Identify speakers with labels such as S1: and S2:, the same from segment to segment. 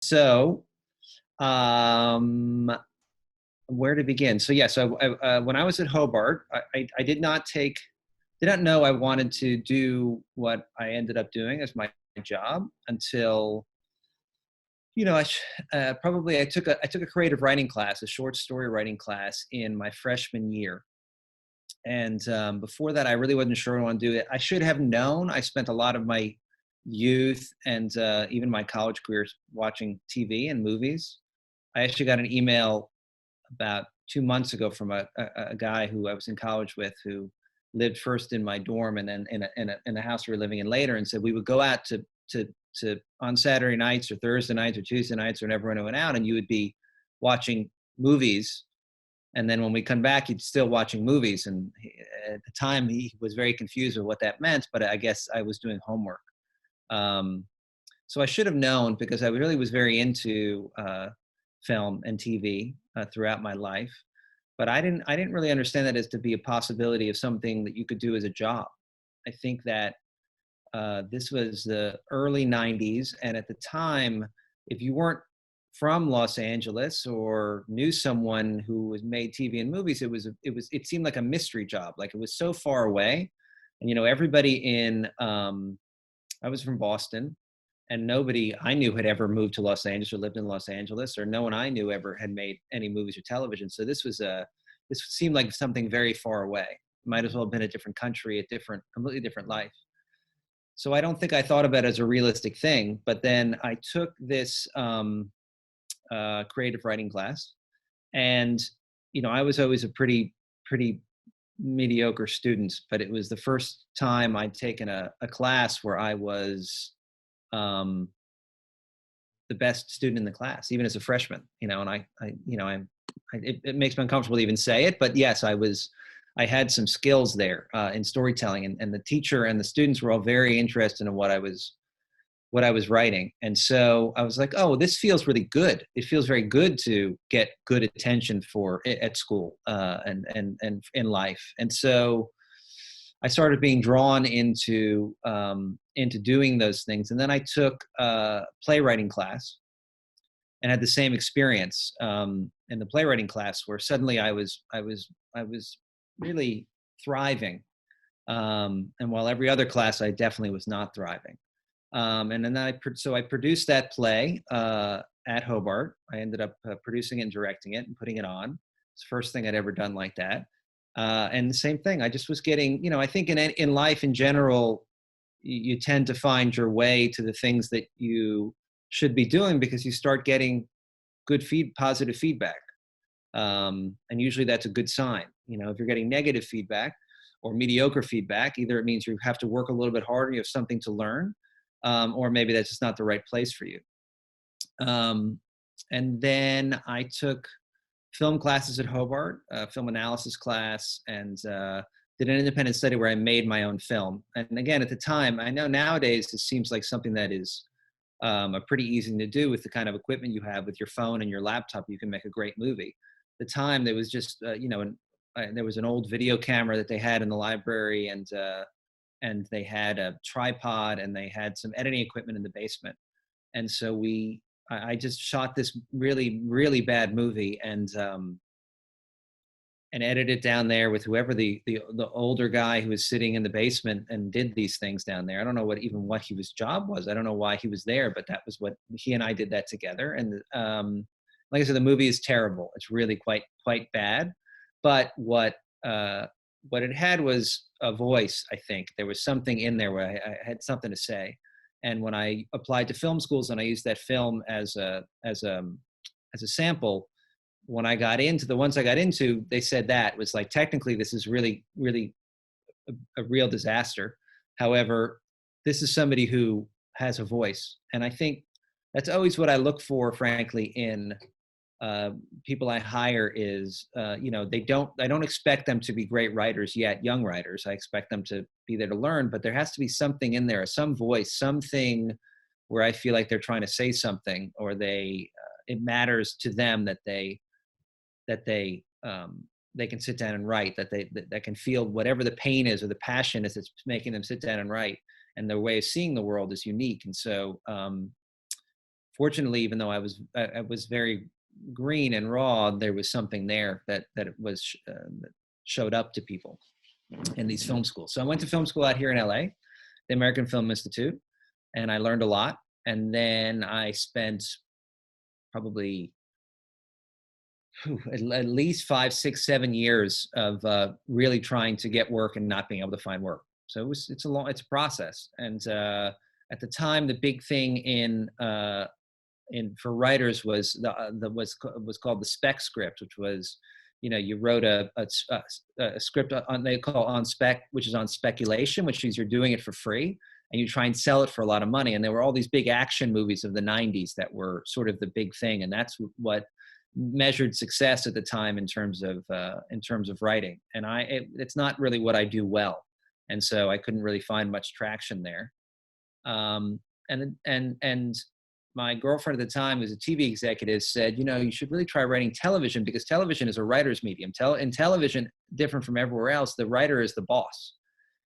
S1: So, um, where to begin? So yeah, when I was at Hobart, I did not know I wanted to do what I ended up doing as my job until, probably I took a creative writing class, a short story writing class in my freshman year. And before that, I really wasn't sure I want to do it. I should have known. I spent a lot of my youth and even my college careers watching TV and movies. I actually got an email about 2 months ago from a guy who I was in college with, who lived first in my dorm and then in a house we were living in later, and said we would go out to on Saturday nights or Thursday nights or Tuesday nights or whenever anyone went out, and you would be watching movies, and then when we come back he'd still watching movies. And at the time he was very confused with what that meant, but I guess I was doing homework. um, so I should have known, because I really was very into film and TV throughout my life. But I didn't really understand that as to be a possibility of something that you could do as a job. I think that this was the early '90s, and at the time, if you weren't from Los Angeles or knew someone who was made TV and movies, it seemed like a mystery job. Like, it was so far away, and everybody in I was from Boston, and nobody I knew had ever moved to Los Angeles or lived in Los Angeles, or no one I knew ever had made any movies or television. So this seemed like something very far away. Might as well have been a different country, completely different life. So I don't think I thought about it as a realistic thing. But then I took this creative writing class, and I was always a pretty mediocre student, but it was the first time I'd taken a class where I was um, the best student in the class, even as a freshman. And it makes me uncomfortable to even say it, but yes, I had some skills there in storytelling, and the teacher and the students were all very interested in what I was writing. And so I was like, oh, this feels really good. It feels very good to get good attention for it at school and in life. And so I started being drawn into doing those things. And then I took a playwriting class and had the same experience in the playwriting class, where suddenly I was really thriving. And while every other class, I definitely was not thriving. And then I produced that play at Hobart. I ended up producing it and directing it and putting it on. It's the first thing I'd ever done like that. And the same thing, I just was getting, I think in life in general, you tend to find your way to the things that you should be doing because you start getting positive feedback. And usually that's a good sign. If you're getting negative feedback or mediocre feedback, either it means you have to work a little bit harder, you have something to learn, or maybe that's just not the right place for you. And then I took film classes at Hobart, film analysis class, and did an independent study where I made my own film. And again, at the time, I know nowadays it seems like something that is a pretty easy to do with the kind of equipment you have with your phone and your laptop. You can make a great movie. At the time, there was just there was an old video camera that they had in the library, and they had a tripod, and they had some editing equipment in the basement. And so I just shot this really, really bad movie and edited it down there with whoever the older guy who was sitting in the basement and did these things down there. I don't know what his job was. I don't know why he was there, but that was what he and I did that together. And like I said, the movie is terrible. It's really quite bad. But what it had was a voice. I think there was something in there where I had something to say. And when I applied to film schools and I used that film as a sample, when I got into the ones I got into, they said that was like, technically, this is really, really a real disaster. However, this is somebody who has a voice. And I think that's always what I look for, frankly, in people I hire is, I don't expect them to be great writers yet, young writers. I expect them to be there to learn, but there has to be something in there, some voice, something where I feel like they're trying to say something, or it matters to them that they can sit down and write, that can feel whatever the pain is or the passion is that's making them sit down and write, and their way of seeing the world is unique. And so fortunately, even though I was very green and raw, there was something there that it was that showed up to people in these film schools. So I went to film school out here in LA, the American Film Institute, and I learned a lot. And then I spent probably at least 5, 6, 7 years of really trying to get work and not being able to find work. So it's a process. And at the time, the big thing in for writers was was called the spec script, which was, you wrote a script on, they call on spec, which is on speculation, which is you're doing it for free and you try and sell it for a lot of money. And there were all these big action movies of the 90s that were sort of the big thing, and that's what measured success at the time in terms of writing. And it's not really what I do well, and so I couldn't really find much traction there. Um, and my girlfriend at the time, who's a TV executive, said, you should really try writing television, because television is a writer's medium. In television, different from everywhere else, the writer is the boss,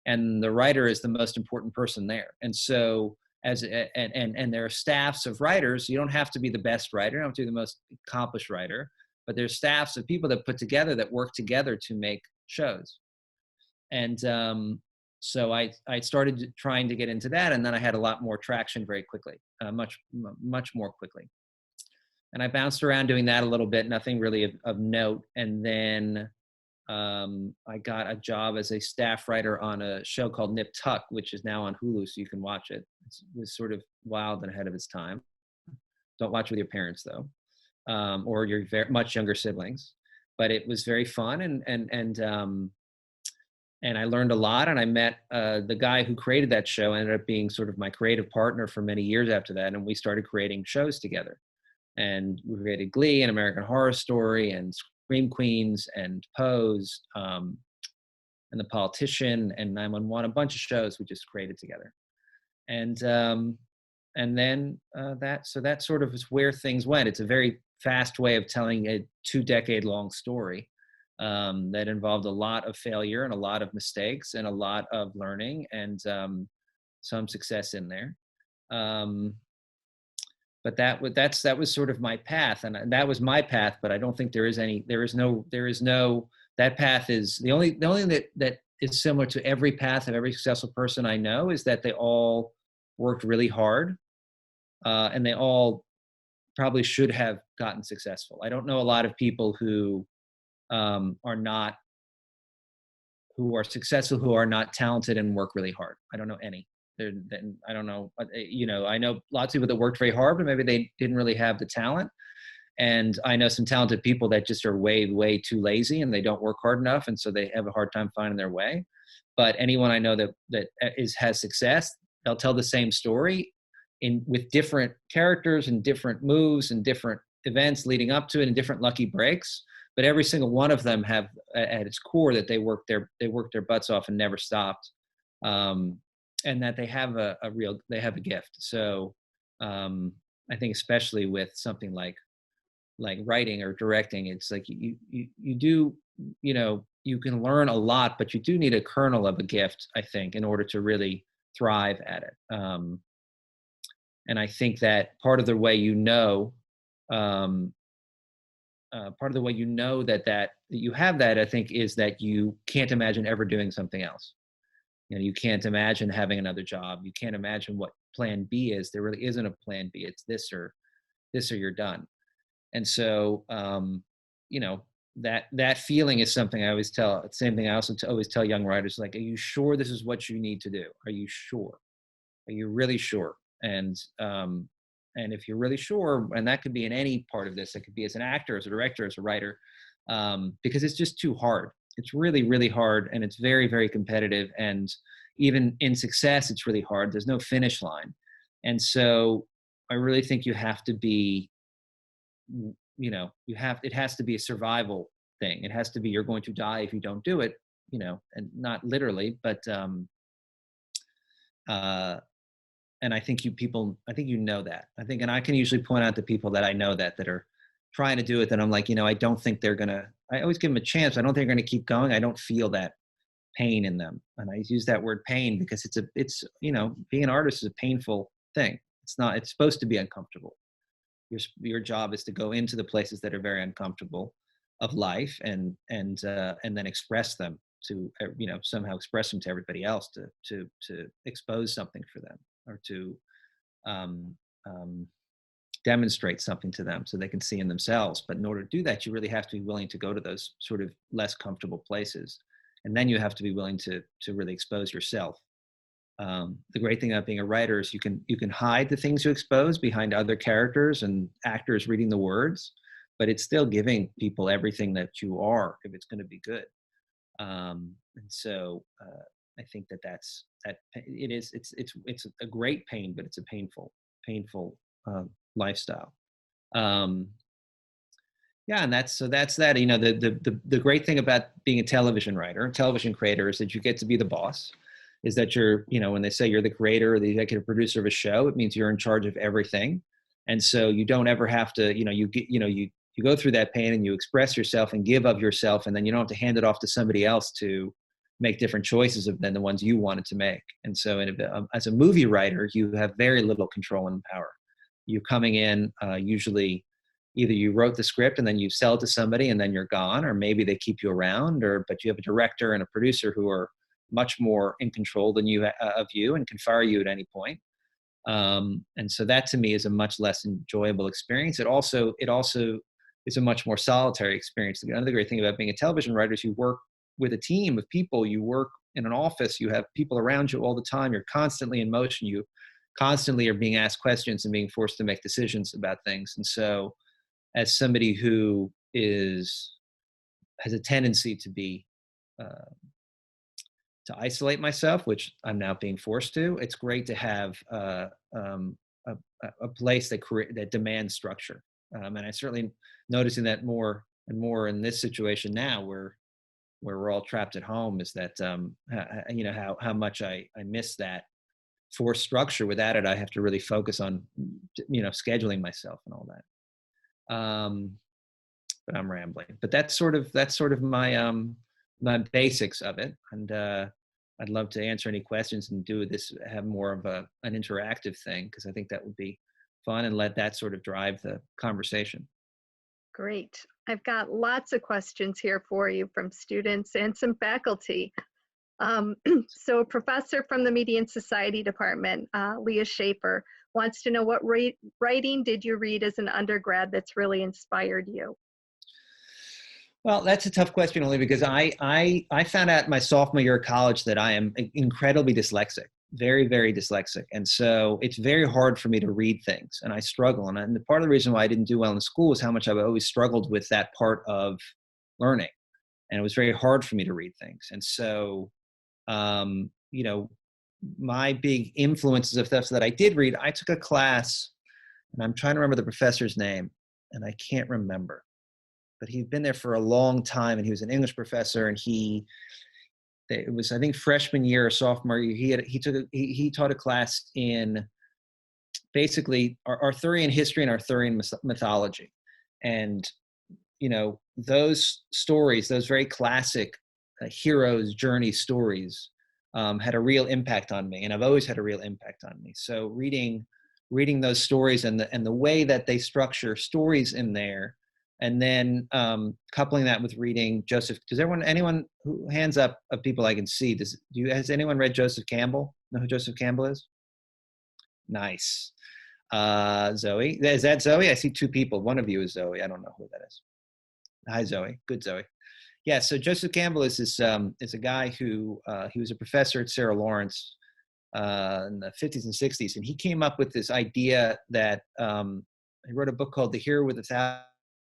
S1: and the writer is the most important person there. And so and there are staffs of writers. You don't have to be the best writer, you don't have to be the most accomplished writer, but there's staffs of people that work together to make shows. And so I started trying to get into that, and then I had a lot more traction very quickly, much more quickly. And I bounced around doing that a little bit, nothing really of note. And then I got a job as a staff writer on a show called Nip Tuck, which is now on Hulu, so you can watch it. It was sort of wild and ahead of its time. Don't watch with your parents though, or your much younger siblings. But it was very fun, and I learned a lot. And I met the guy who created that show, ended up being sort of my creative partner for many years after that, and we started creating shows together. And we created Glee and American Horror Story and Scream Queens and Pose, and The Politician and 911, a bunch of shows we just created together. And then that sort of is where things went. It's a very fast way of telling a 2-decade-long story that involved a lot of failure and a lot of mistakes and a lot of learning and some success in there. But that was sort of my path, and that was my path. But I don't think that path is the only thing that is similar to every path of every successful person I know is that they all worked really hard, and they all probably should have gotten successful. I don't know a lot of people who are successful, who are not talented and work really hard. I don't know any. I don't know, I know lots of people that worked very hard, but maybe they didn't really have the talent. And I know some talented people that just are way, way too lazy and they don't work hard enough. And so they have a hard time finding their way. But anyone I know that has success, they'll tell the same story with different characters and different moves and different events leading up to it and different lucky breaks. But every single one of them have at its core that they worked their butts off and never stopped. And that they have a gift. So I think especially with something like writing or directing, it's like you do, you can learn a lot, but you do need a kernel of a gift, I think, in order to really thrive at it. And I think that part of the way that you have that, I think, is that you can't imagine ever doing something else. You can't imagine having another job. You can't imagine what plan B is. There really isn't a plan B. It's this or you're done. And so, that feeling is something I always tell. It's the same thing I also always tell young writers, like, are you sure this is what you need to do? Are you sure? Are you really sure? And if you're really sure, and that could be in any part of this, it could be as an actor, as a director, as a writer, because it's just too hard. It's really, really hard, and it's very, very competitive. And even in success, it's really hard. There's no finish line. And so I really think you have to be, it has to be a survival thing. It has to be, you're going to die if you don't do it, and not literally, but, and I think you know that. And I can usually point out to people that I know that are trying to do it, that I'm like, I don't think I always give them a chance. I don't think they're going to keep going. I don't feel that pain in them. And I use that word pain because it's being an artist is a painful thing. It's supposed to be uncomfortable. your job is to go into the places that are very uncomfortable of life, and then express them to, somehow express them to everybody else, to expose something for them, or to um, um, demonstrate something to them so they can see in themselves. But in order to do that, you really have to be willing to go to those sort of less comfortable places, and then you have to be willing to really expose yourself. The great thing about being a writer is you can hide the things you expose behind other characters and actors reading the words, but it's still giving people everything that you are if it's going to be good. And so I think that it is it's a great pain, but it's a painful lifestyle. Um, yeah, and that's that. The great thing about being a television writer, television creator, is that you get to be the boss. Is that you're, when they say you're the creator or the executive producer of a show, it means you're in charge of everything. And so you don't ever have to, you go through that pain and you express yourself and give of yourself, and then you don't have to hand it off to somebody else to make different choices than the ones you wanted to make. And so as a movie writer, you have very little control and power. You're coming in, usually either you wrote the script and then you sell it to somebody and then you're gone, or maybe they keep you around, but you have a director and a producer who are much more in control than you of you and can fire you at any point. And so that to me is a much less enjoyable experience. It also is a much more solitary experience. Another great thing about being a television writer is you work with a team of people. You work in an office. You have people around you all the time. You're constantly in motion. You constantly are being asked questions and being forced to make decisions about things. And so as somebody who has a tendency to be uh, to isolate myself, which I'm now being forced to, it's great to have a, a place that demands structure. And I certainly noticing that more and more in this situation now, where we're all trapped at home, is that how much I miss that forced structure. Without it, I have to really focus on scheduling myself and all that. But I'm rambling. But that's sort of my basics of it. And I'd love to answer any questions and do this, have more of an interactive thing, because I think that would be fun, and let that sort of drive the conversation.
S2: Great. I've got lots of questions here for you from students and some faculty. So a professor from the Media and Society Department, Leah Schaefer, wants to know what writing did you read as an undergrad that's really inspired you?
S1: Well, that's a tough question, only because I found out my sophomore year of college that I am incredibly dyslexic, very, very dyslexic. And so it's very hard for me to read things, and I struggle. And the part of the reason why I didn't do well in school is how much I've always struggled with that part of learning. And it was very hard for me to read things. And so, my big influences of stuff that I did read, I took a class, and I'm trying to remember the professor's name, and I can't remember. But he'd been there for a long time, and he was an English professor, and it was, I think, freshman year or sophomore year, he taught a class in basically Arthurian history and Arthurian mythology. And those stories, those very classic heroes' journey stories, had a real impact on me, and I've always had a real impact on me. So reading those stories and the way that they structure stories in there, and then coupling that with reading Joseph. Does anyone who, hands up of people I can see, has anyone read Joseph Campbell? Know who Joseph Campbell is? Nice. Zoe, is that Zoe? I see two people. One of you is Zoe. I don't know who that is. Hi, Zoe. Good, Zoe. Yeah. So Joseph Campbell is a guy who he was a professor at Sarah Lawrence in the 50s and 60s, and he came up with this idea that he wrote a book called The Hero with a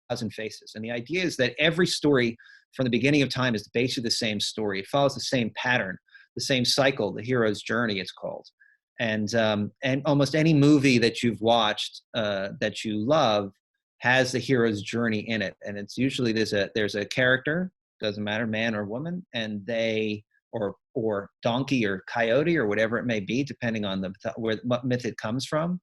S1: Thousand Faces. And the idea is that every story from the beginning of time is basically the same story. It follows the same pattern, the same cycle, the hero's journey, it's called. And almost any movie that you've watched that you love has the hero's journey in it. And it's usually there's a character, doesn't matter, man or woman, and they, or donkey or coyote or whatever it may be, depending on what myth it comes from.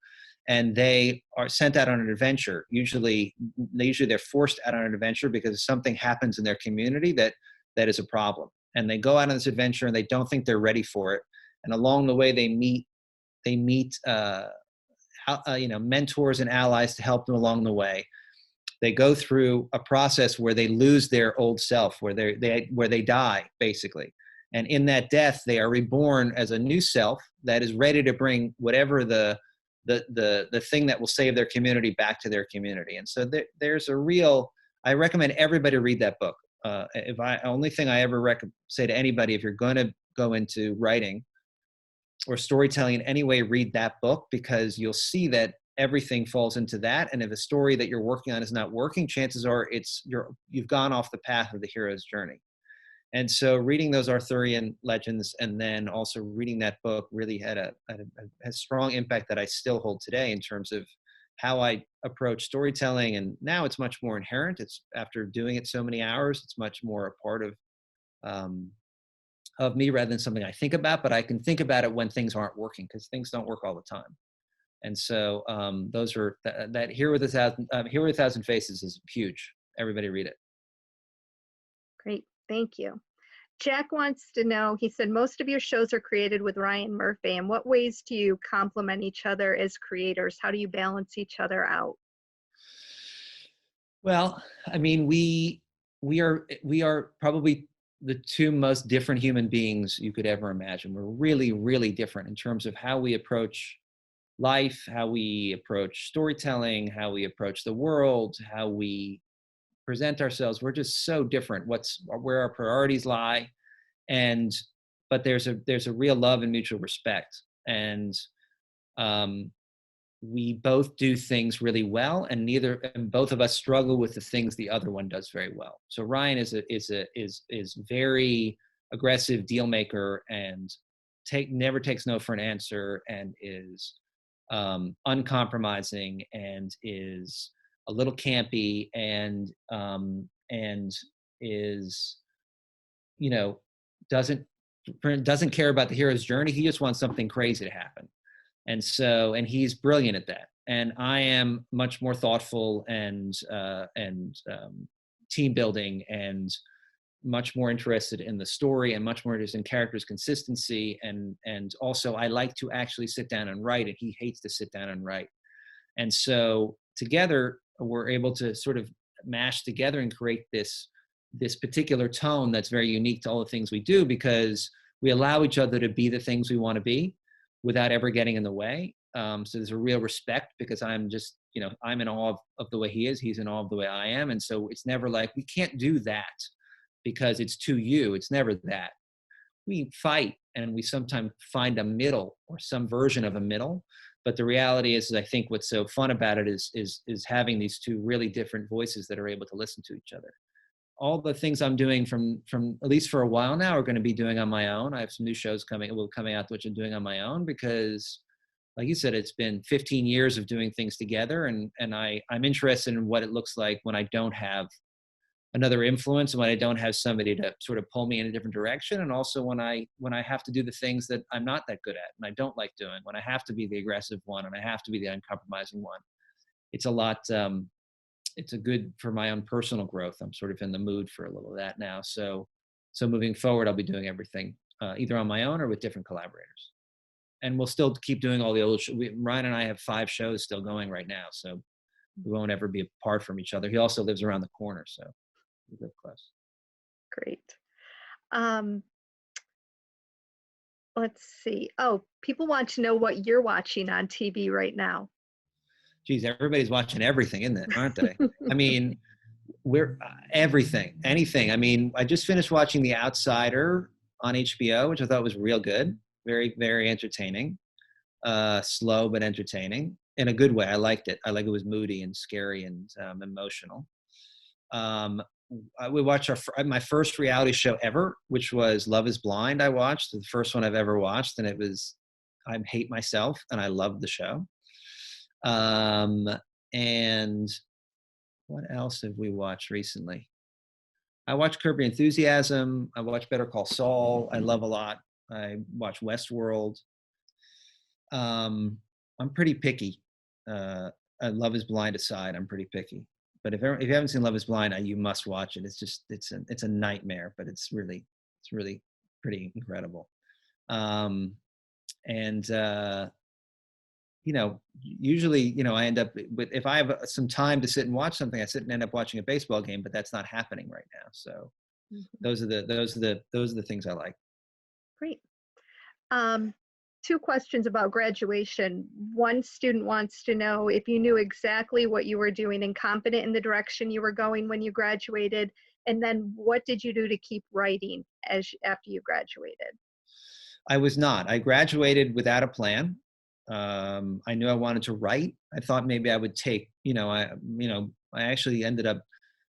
S1: And they are sent out on an adventure. Usually they're forced out on an adventure because something happens in their community that is a problem. And they go out on this adventure and they don't think they're ready for it. And along the way they meet mentors and allies to help them along the way. They go through a process where they lose their old self, where they die basically, and in that death they are reborn as a new self that is ready to bring whatever the thing that will save their community back to their community. And so there's a real, I recommend everybody read that book. Only thing I ever say to anybody, if you're going to go into writing or storytelling in any way, read that book, because you'll see that everything falls into that. And if a story that you're working on is not working, chances are you've gone off the path of the hero's journey. And so reading those Arthurian legends and then also reading that book really had a strong impact that I still hold today in terms of how I approach storytelling. And now it's much more inherent. It's, after doing it so many hours, it's much more a part of me rather than something I think about, but I can think about it when things aren't working, because things don't work all the time. And so those are that Hero with a Thousand Faces is huge. Everybody read it.
S2: Great, thank you. Jack wants to know, he said, most of your shows are created with Ryan Murphy. In what ways do you complement each other as creators? How do you balance each other out?
S1: Well, I mean, we are probably the two most different human beings you could ever imagine. We're really, really different in terms of how we approach life, how we approach storytelling, how we approach the world, how we present ourselves. We're just so different. Where our priorities lie, but there's a real love and mutual respect, and we both do things really well, and both of us struggle with the things the other one does very well. So Ryan is very aggressive deal maker, and never takes no for an answer, and is uncompromising, and is a little campy, and is, doesn't care about the hero's journey. He just wants something crazy to happen. And he's brilliant at that. And I am much more thoughtful and team building, and much more interested in the story, and much more interested in characters' consistency. And also I like to actually sit down and write, and he hates to sit down and write. And so together we're able to sort of mash together and create this particular tone that's very unique to all the things we do, because we allow each other to be the things we want to be without ever getting in the way. So there's a real respect, because I'm just, I'm in awe of the way he is. He's in awe of the way I am. And so it's never like, we can't do that because it's too you. It's never that. We fight, and we sometimes find a middle, or some version of a middle. But the reality is I think what's so fun about it is having these two really different voices that are able to listen to each other. All the things I'm doing from at least for a while now are going to be doing on my own. I have some new shows coming out, which I'm doing on my own, because like you said, it's been 15 years of doing things together. And I'm interested in what it looks like when I don't have another influence, and when I don't have somebody to sort of pull me in a different direction. And also when I have to do the things that I'm not that good at and I don't like doing, when I have to be the aggressive one and I have to be the uncompromising one. It's a lot, it's a good for my own personal growth. I'm sort of in the mood for a little of that now. So moving forward, I'll be doing everything either on my own or with different collaborators. And we'll still keep doing all the old Ryan and I have 5 shows still going right now. So we won't ever be apart from each other. He also lives around the corner, so we live close.
S2: Great. Let's see. Oh, people want to know what you're watching on TV right now.
S1: Geez, everybody's watching everything, isn't it? Aren't they? I mean, we're everything, anything. I mean, I just finished watching The Outsider on HBO, which I thought was real good. Very, very entertaining. Slow, but entertaining in a good way. I liked it. I like it was moody and scary and emotional. We watched my first reality show ever, which was Love is Blind. I watched the first one I've ever watched, and it was, I hate myself, and I loved the show. And what else have we watched recently? I watched Curb Your Enthusiasm. I watched Better Call Saul. I love a lot. I watch Westworld. I'm pretty picky. Love is Blind aside, I'm pretty picky. But if you haven't seen Love is Blind, you must watch it. It's just it's a nightmare, but it's really pretty incredible. usually, I end up with, if I have some time to sit and watch something, I sit and end up watching a baseball game, but that's not happening right now. So
S2: Mhm.
S1: those are the things I like.
S2: Great. Um, Two questions about graduation. One student wants to know if you knew exactly what you were doing and confident in the direction you were going when you graduated, and then what did you do to keep writing after you graduated?
S1: I was not. I graduated without a plan. I knew I wanted to write. I thought maybe I would take, I actually ended up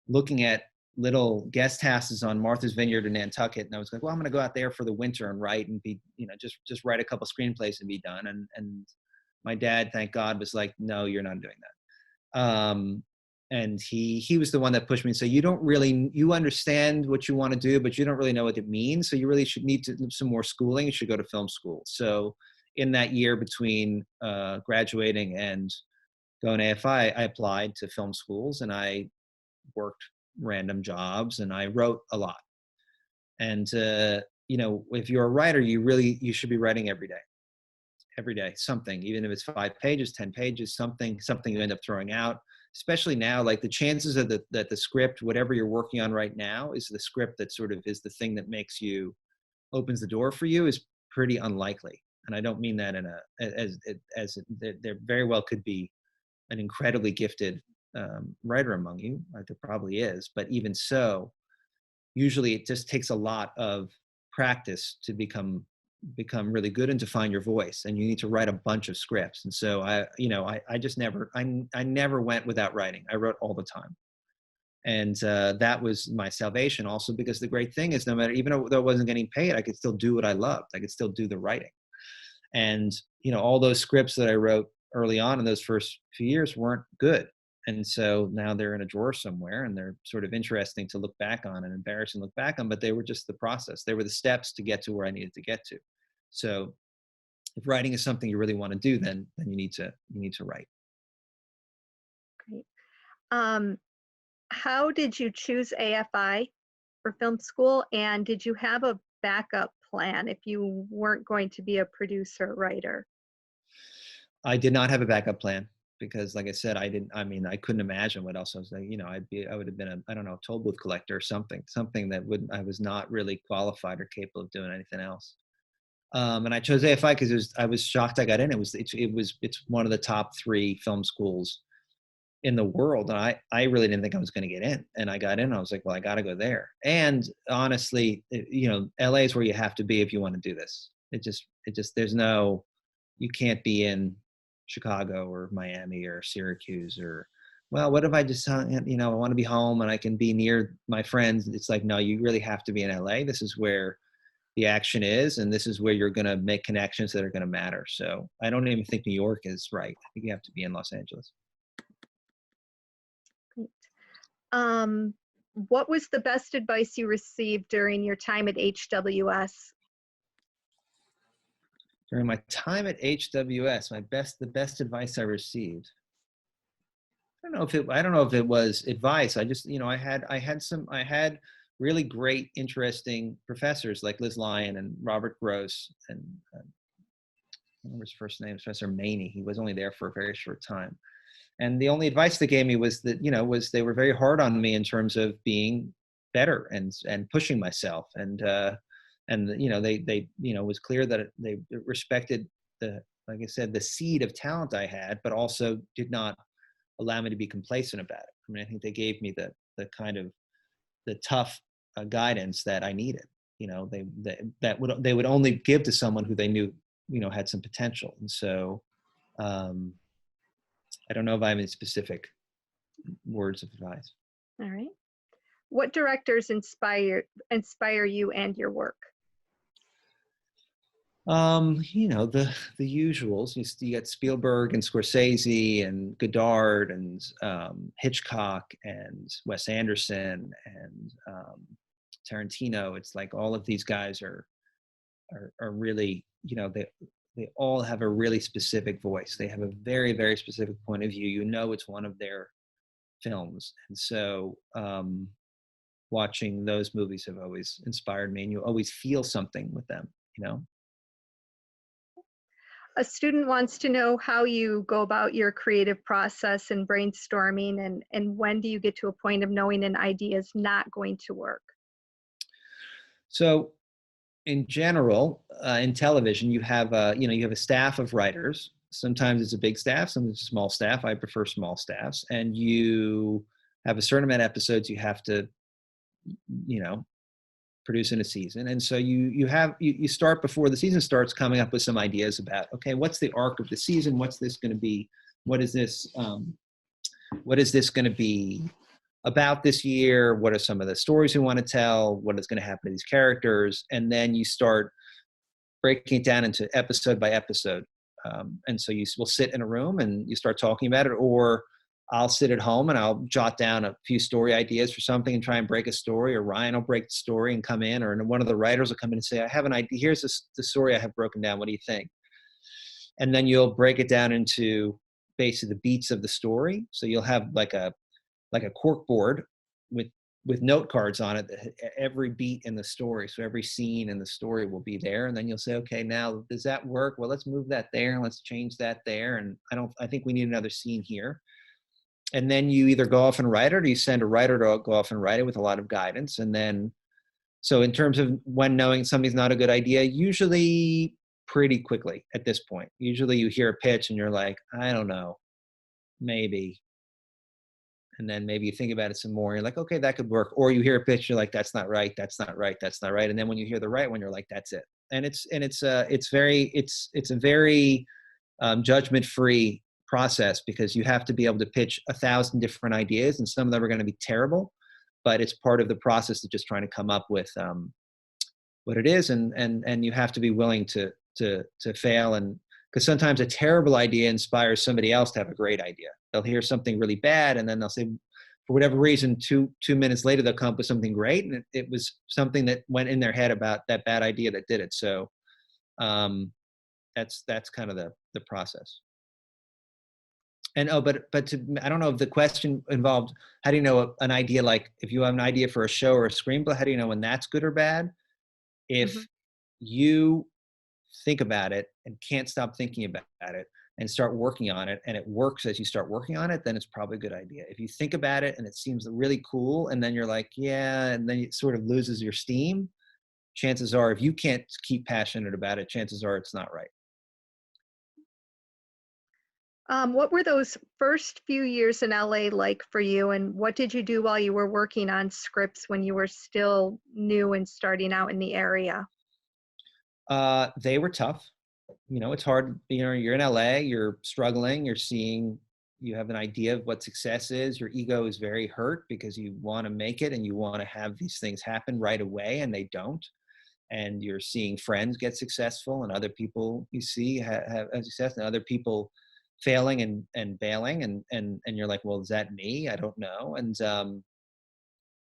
S1: looking at little guest houses on Martha's Vineyard in Nantucket, and I was like, well, I'm going to go out there for the winter and write and be, just write a couple screenplays and be done. And my dad, thank God, was like, no, you're not doing that. And he was the one that pushed me and said, you understand what you want to do, but you don't really know what it means. So you really should need to some more schooling. You should go to film school. So in that year between graduating and going to AFI, I applied to film schools and I worked random jobs and I wrote a lot. And if you're a writer, you should be writing every day, something, even if it's 5 pages, 10 pages, something you end up throwing out. Especially now, like the chances of that the script, whatever you're working on right now, is the script that sort of is the thing that opens the door for you, is pretty unlikely. And I don't mean that in there very well could be an incredibly gifted writer among you. There probably is, but even so, usually it just takes a lot of practice to become really good and to find your voice, and you need to write a bunch of scripts. And so I just I never went without writing. I wrote all the time. And that was my salvation also, because the great thing is, no matter, even though I wasn't getting paid, I could still do what I loved. I could still do the writing. And all those scripts that I wrote early on in those first few years weren't good. And so now they're in a drawer somewhere, and they're sort of interesting to look back on and embarrassing to look back on, but they were just the process. They were the steps to get to where I needed to get to. So if writing is something you really want to do, then you need to write.
S2: Great. Um, how did you choose AFI for film school, and did you have a backup plan if you weren't going to be a producer writer?
S1: I did not have a backup plan because, like I said, I couldn't imagine what else I was like. I would have been I don't know, toll booth collector or something that I was not really qualified or capable of doing anything else. And I chose AFI because I was shocked I got in. It's one of the top 3 film schools in the world. And I really didn't think I was going to get in, and I got in. I was like, well, I got to go there. And honestly, LA is where you have to be if you want to do this. You can't be in Chicago or Miami or Syracuse or, well, what if I just, I want to be home and I can be near my friends. It's like, no, you really have to be in LA. This is where the action is, and this is where you're going to make connections that are going to matter. So I don't even think New York is right. I think you have to be in Los Angeles.
S2: Great. What was the best advice you received during your time at HWS?
S1: During my time at HWS, the best advice I received. I don't know if it was advice. I just, I had really great, interesting professors like Liz Lyon and Robert Gross and I don't remember his first name, Professor Maney. He was only there for a very short time. And the only advice they gave me was that, they were very hard on me in terms of being better and pushing myself. They was clear that they respected like I said, the seed of talent I had, but also did not allow me to be complacent about it. I mean, I think they gave me the kind of the tough guidance that I needed. They would only give to someone who they knew, had some potential. And so, I don't know if I have any specific words of advice.
S2: All right. What directors inspire you and your work?
S1: The usuals. You got Spielberg and Scorsese and Godard and Hitchcock and Wes Anderson and Tarantino. It's like all of these guys are really, they all have a really specific voice. They have a very, very specific point of view. It's one of their films. And so watching those movies have always inspired me, and you always feel something with them.
S2: A student wants to know how you go about your creative process and brainstorming, and when do you get to a point of knowing an idea is not going to work?
S1: So in general, in television, you have a staff of writers. Sometimes it's a big staff, sometimes it's a small staff. I prefer small staffs, and you have a certain amount of episodes you have to, you know, produce in a season. And so you start before the season starts coming up with some ideas about, okay, what's the arc of the season? What's this going to be? What is this? What is this going to be about this year? What are some of the stories we want to tell? What is going to happen to these characters? And then you start breaking it down into episode by episode. And so you will sit in a room and you start talking about it, or I'll sit at home and I'll jot down a few story ideas for something and try and break a story, or Ryan will break the story and come in, or one of the writers will come in and say, I have an idea. Here's the story I have broken down. What do you think? And then you'll break it down into basically the beats of the story. So you'll have like a cork board with note cards on it that every beat in the story, so every scene in the story will be there. And then you'll say, okay, now does that work? Well, let's move that there and let's change that there, and I think we need another scene here. And then you either go off and write it, or you send a writer to go off and write it with a lot of guidance. And then, so in terms of when knowing something's not a good idea, usually pretty quickly at this point. Usually you hear a pitch and you're like, I don't know, maybe. And then maybe you think about it some more. You're like, okay, that could work. Or you hear a pitch, you're like, that's not right. That's not right. That's not right. And then when you hear the right one, you're like, that's it. And it's a very judgment-free process, because you have to be able to pitch 1,000 different ideas, and some of them are going to be terrible, but it's part of the process of just trying to come up with what it is, and you have to be willing to fail, and because sometimes a terrible idea inspires somebody else to have a great idea. They'll hear something really bad, and then they'll say, for whatever reason, two minutes later they'll come up with something great, and it was something that went in their head about that bad idea that did it. So that's kind of the process. And I don't know if the question involved, how do you know an idea, like if you have an idea for a show or a screenplay, how do you know when that's good or bad?
S2: Mhm.
S1: If you think about it and can't stop thinking about it and start working on it, and it works as you start working on it, then it's probably a good idea. If you think about it and it seems really cool, and then you're like, yeah, and then it sort of loses your steam, chances are, if you can't keep passionate about it, chances are it's not right.
S2: What were those first few years in LA like for you, and what did you do while you were working on scripts when you were still new and starting out in the area?
S1: They were tough. It's hard. You're in LA, you're struggling, you have an idea of what success is. Your ego is very hurt because you want to make it and you want to have these things happen right away, and they don't. And you're seeing friends get successful, and other people you see have success, and other people failing and bailing, and you're like, well, is that me? I don't know.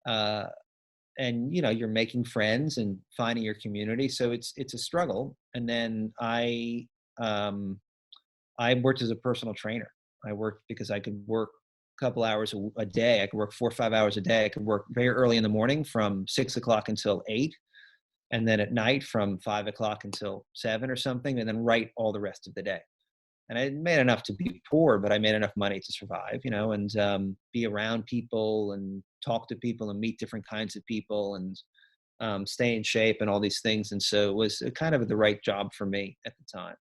S1: Uh, and you're making friends and finding your community, so it's a struggle. And then um I worked as a personal trainer. I worked because I could work a couple hours a day. I could work 4 or 5 hours a day. I could work very early in the morning from 6 o'clock until 8, and then at night from 5 o'clock until 7 or something, and then write all the rest of the day. And I made enough to be poor, but I made enough money to survive, and be around people and talk to people and meet different kinds of people, and stay in shape and all these things. And so it was kind of the right job for me at the time.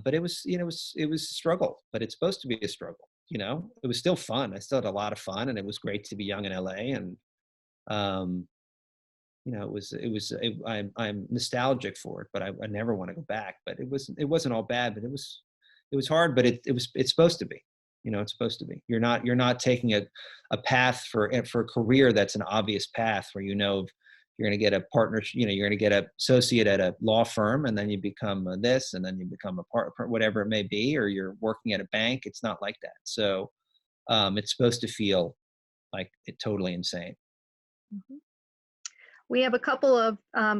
S1: But it was, it was a struggle, but it's supposed to be a struggle. It was still fun. I still had a lot of fun, and it was great to be young in LA. And um, I'm nostalgic for it, but I never want to go back. But it wasn't all bad, but it was hard, but it's supposed to be. It's supposed to be. You're not taking a path for a career that's an obvious path where you're going to get a partner. You're going to get an associate at a law firm, and then you become this, and then you become a partner, whatever it may be, or you're working at a bank. It's not like that. So it's supposed to feel like it totally insane.
S2: Mhm. We have a couple of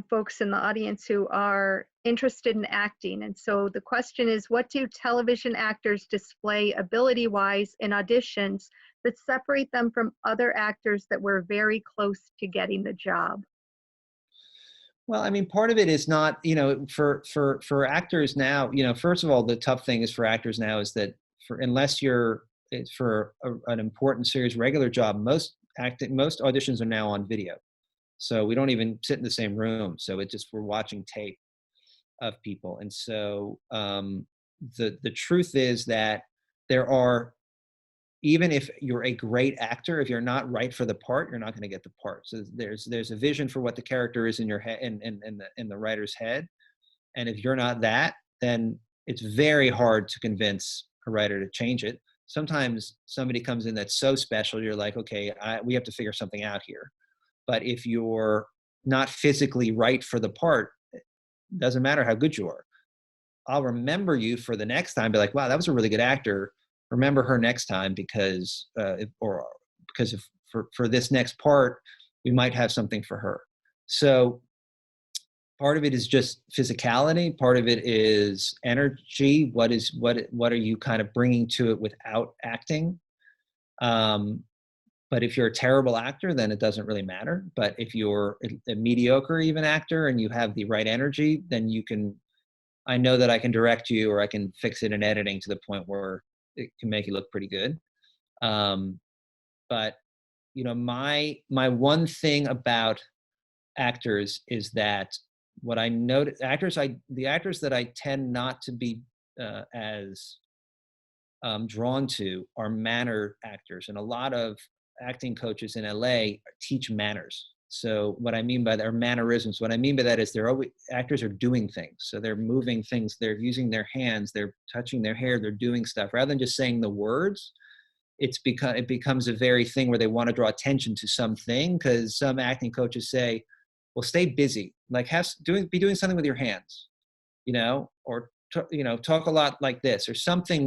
S2: folks in the audience who are interested in acting. And so the question is, what do television actors display ability-wise in auditions that separate them from other actors that were very close to getting the job?
S1: Well, I mean, part of it is not, for actors now, first of all, the tough thing is for actors now is that unless you're it's for an important series regular job, most auditions are now on video. So we don't even sit in the same room. So we're watching tape of people. And so the truth is that there are, even if you're a great actor, if you're not right for the part, you're not going to get the part. So there's a vision for what the character is in your head, in the writer's head. And if you're not that, then it's very hard to convince a writer to change it. Sometimes somebody comes in that's so special, you're like, okay, we have to figure something out here. But if you're not physically right for the part, it doesn't matter how good you are. I'll remember you for the next time. Be like, wow, that was a really good actor. Remember her next time because if for this next part, we might have something for her. So part of it is just physicality. Part of it is energy. What are you kind of bringing to it without acting? But if you're a terrible actor, then it doesn't really matter. But if you're a mediocre even actor and you have the right energy, then I know that I can direct you, or I can fix it in editing to the point where it can make you look pretty good. Um, but my one thing about actors is that what I notice the actors that I tend not to be as drawn to are manner actors, and a lot of acting coaches in LA teach manners. So what I mean by that are mannerisms. What I mean by that is actors are doing things. So they're moving things. They're using their hands. They're touching their hair. They're doing stuff rather than just saying the words. It becomes a very thing where they want to draw attention to something, because some acting coaches say, "Well, stay busy. Like be doing something with your hands, or talk a lot like this, or something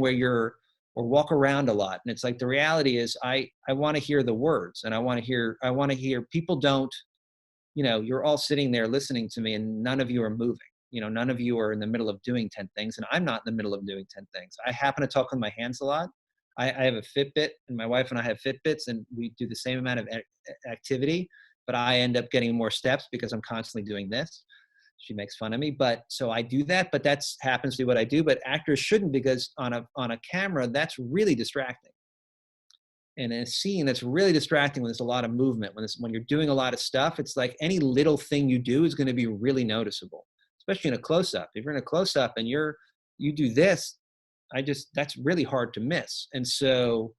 S1: or walk around a lot." And it's like, the reality is I want to hear the words, and I want to hear people don't, you're all sitting there listening to me and none of you are moving. None of you are in the middle of doing 10 things, and I'm not in the middle of doing 10 things. I happen to talk with my hands a lot. I have a Fitbit, and my wife and I have Fitbits, and we do the same amount of activity, but I end up getting more steps because I'm constantly doing this. She makes fun of me, but so I do that, but that's happens to be what I do. But actors shouldn't, because on a camera, that's really distracting. And in a scene, that's really distracting when there's a lot of movement. When you're doing a lot of stuff, it's like any little thing you do is going to be really noticeable, especially in a close-up. If you're in a close-up and you do this, that's really hard to miss. And so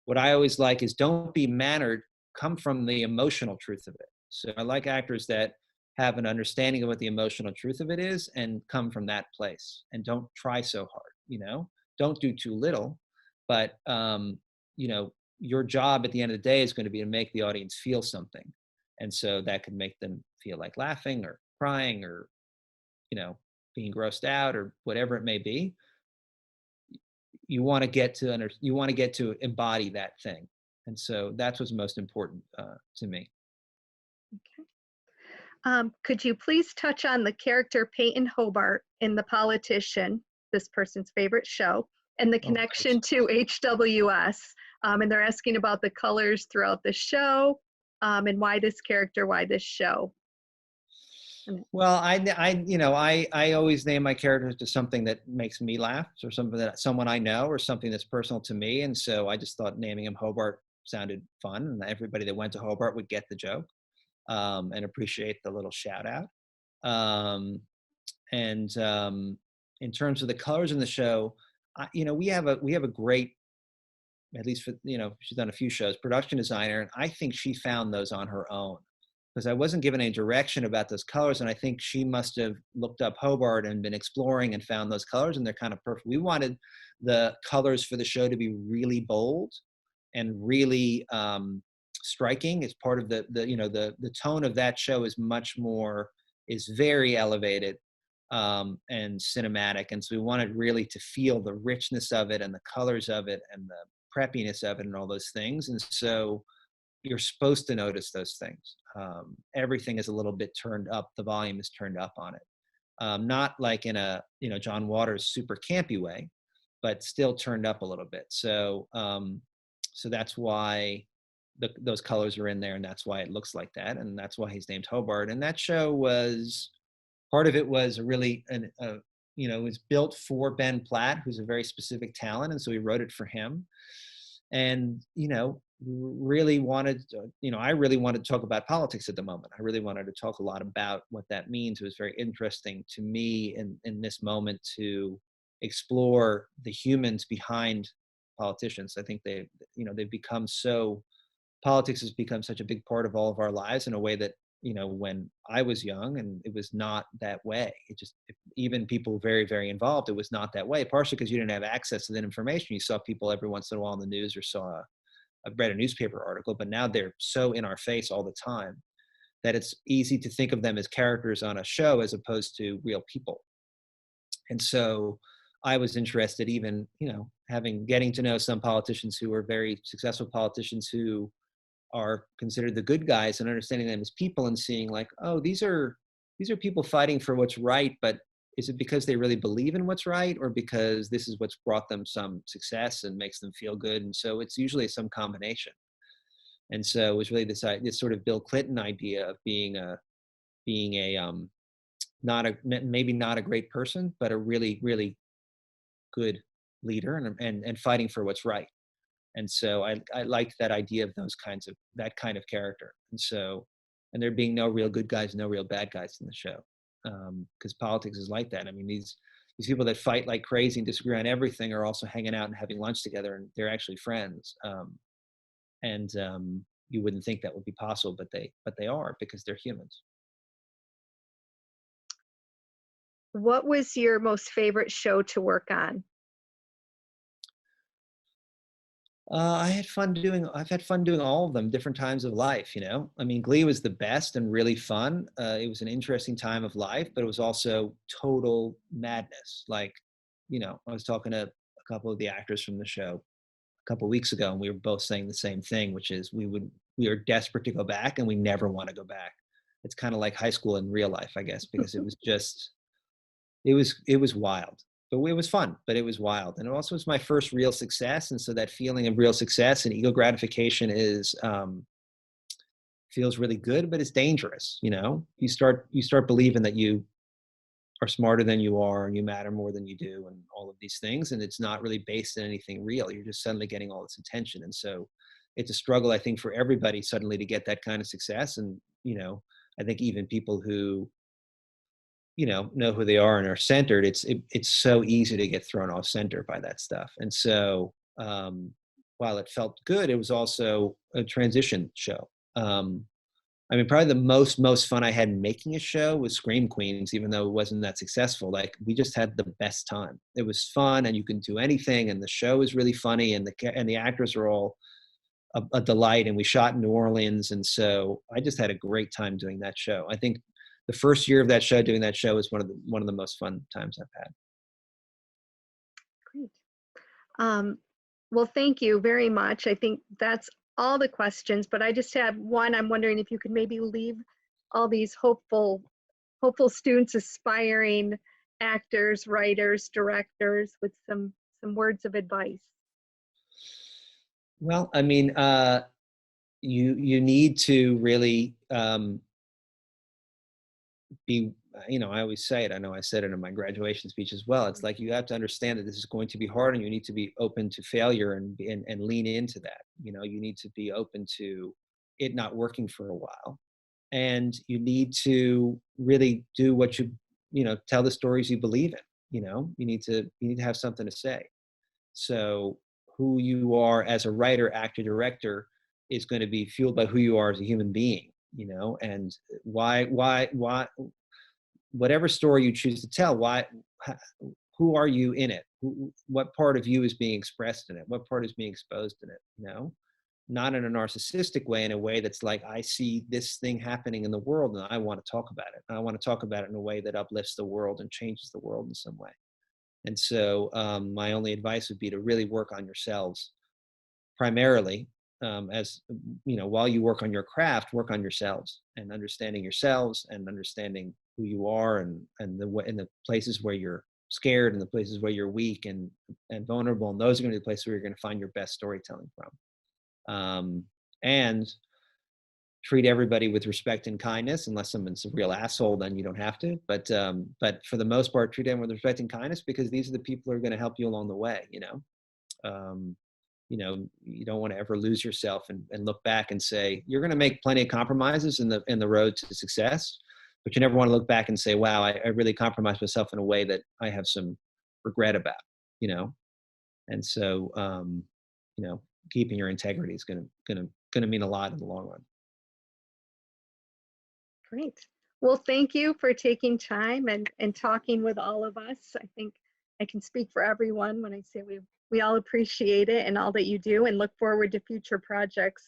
S1: what I always like is, don't be mannered, come from the emotional truth of it. So I like actors that have an understanding of what the emotional truth of it is and come from that place, and don't try so hard. Don't do too little, but your job at the end of the day is going to be to make the audience feel something. And so that could make them feel like laughing or crying, or being grossed out, or whatever it may be. You want to get to embody that thing. And so that's what's most important to me.
S2: Okay. Could you please touch on the character Peyton Hobart in The Politician, this person's favorite show, and the connection to HWS? And they're asking about the colors throughout the show, and why this character, why this show.
S1: Well, I always name my characters to something that makes me laugh, or something that someone I know, or something that's personal to me. And so I just thought naming him Hobart sounded fun, and everybody that went to Hobart would get the joke, and appreciate the little shout out. And in terms of the colors in the show, we have a great, at least for, she's done a few shows, production designer, and I think she found those on her own, because I wasn't given any direction about those colors. And I think she must have looked up Hobart and been exploring and found those colors, and they're kind of perfect. We wanted the colors for the show to be really bold and really striking. As part of the tone of that show is very elevated and cinematic. And so we wanted really to feel the richness of it, and the colors of it, and the preppiness of it, and all those things. And so you're supposed to notice those things. Everything is a little bit turned up. The volume is turned up on it. Not like in a, John Waters super campy way, but still turned up a little bit. So, so that's why those colors are in there, and that's why it looks like that, and that's why he's named Hobart. And that show was part of it was really it was built for Ben Platt, who's a very specific talent, and so we wrote it for him. And really wanted I really wanted to talk about politics at the moment. I really wanted to talk a lot about what that means. It was very interesting to me in this moment to explore the humans behind politicians. I think they've become so politics has become such a big part of all of our lives in a way that when I was young, and it was not that way. It just, even people very, very involved, it was not that way, partially because you didn't have access to that information. You saw people every once in a while in the news, or I read a newspaper article, but now they're so in our face all the time that it's easy to think of them as characters on a show as opposed to real people. And so I was interested, even getting to know some politicians who are very successful politicians who are considered the good guys, and understanding them as people and seeing like, oh, these are people fighting for what's right, but is it because they really believe in what's right, or because this is what's brought them some success and makes them feel good? And so it's usually some combination. And so it was really this sort of Bill Clinton idea of being a maybe not a great person, but a really, really good leader, and fighting for what's right. And so I liked that idea of that kind of character. And there being no real good guys, no real bad guys in the show, because politics is like that. I mean, these people that fight like crazy and disagree on everything are also hanging out and having lunch together, and they're actually friends. And you wouldn't think that would be possible, but they are, because they're humans.
S2: What was your most favorite show to work on?
S1: I've had fun doing all of them, different times of life. I mean, Glee was the best and really fun. It was an interesting time of life, but it was also total madness. Like, I was talking to a couple of the actors from the show a couple of weeks ago, and we were both saying the same thing, which is we are desperate to go back, and we never want to go back. It's kind of like high school in real life, I guess, because it was just, it was wild. But it was fun, but it was wild. And it also was my first real success. And so that feeling of real success and ego gratification feels really good, but it's dangerous. You start believing that you are smarter than you are, and you matter more than you do, and all of these things. And it's not really based in anything real. You're just suddenly getting all this attention. And so it's a struggle, I think, for everybody suddenly to get that kind of success. And, I think even people who, know who they are and are centered, it's so easy to get thrown off center by that stuff. And so while it felt good, it was also a transition show. I mean, probably the most fun I had making a show was Scream Queens, even though it wasn't that successful. Like, we just had the best time. It was fun, and you can do anything, and the show is really funny, and the actors are all a delight. And we shot in New Orleans, and so I just had a great time doing that show. I think the first year of that show, doing that show, was one of the most fun times I've had.
S2: Great. Well, thank you very much. I think that's all the questions, but I just have one. I'm wondering if you could maybe leave all these hopeful students, aspiring actors, writers, directors, with some words of advice.
S1: Well, I mean, you need to really be, I always say it. I know I said it in my graduation speech as well. It's like, you have to understand that this is going to be hard, and you need to be open to failure, and lean into that. You need to be open to it not working for a while, and you need to really do what tell the stories you believe in. You need to have something to say. So who you are as a writer, actor, director is going to be fueled by who you are as a human being. And why whatever story you choose to tell, who are you in it? What part of you is being expressed in it? What part is being exposed in it? Not in a narcissistic way, in a way that's like, I see this thing happening in the world, and I want to talk about it. And I want to talk about it in a way that uplifts the world and changes the world in some way. And so my only advice would be to really work on yourselves primarily. While you work on your craft, work on yourselves, and understanding yourselves, and understanding who you are, and the places where you're scared, and the places where you're weak and vulnerable. And those are going to be the places where you're going to find your best storytelling from. and treat everybody with respect and kindness, unless someone's a real asshole, then you don't have to. But for the most part, treat them with respect and kindness, because these are the people who are going to help you along the way. Um, you don't want to ever lose yourself and look back and say you're going to make plenty of compromises in the road to success, but you never want to look back and say, wow, I really compromised myself in a way that I have some regret about, you know? And so, you know, keeping your integrity is going to mean a lot in the long run.
S2: Great. Well, thank you for taking time and talking with all of us. I think I can speak for everyone when I say we all appreciate it and all that you do, and look forward to future projects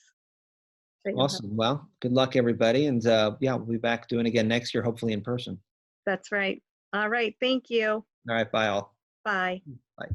S2: that you'll have.
S1: Awesome. Well, good luck, everybody. And yeah, we'll be back doing it again next year, hopefully in person.
S2: That's right. All right. Thank you.
S1: All right. Bye all.
S2: Bye.
S1: Bye.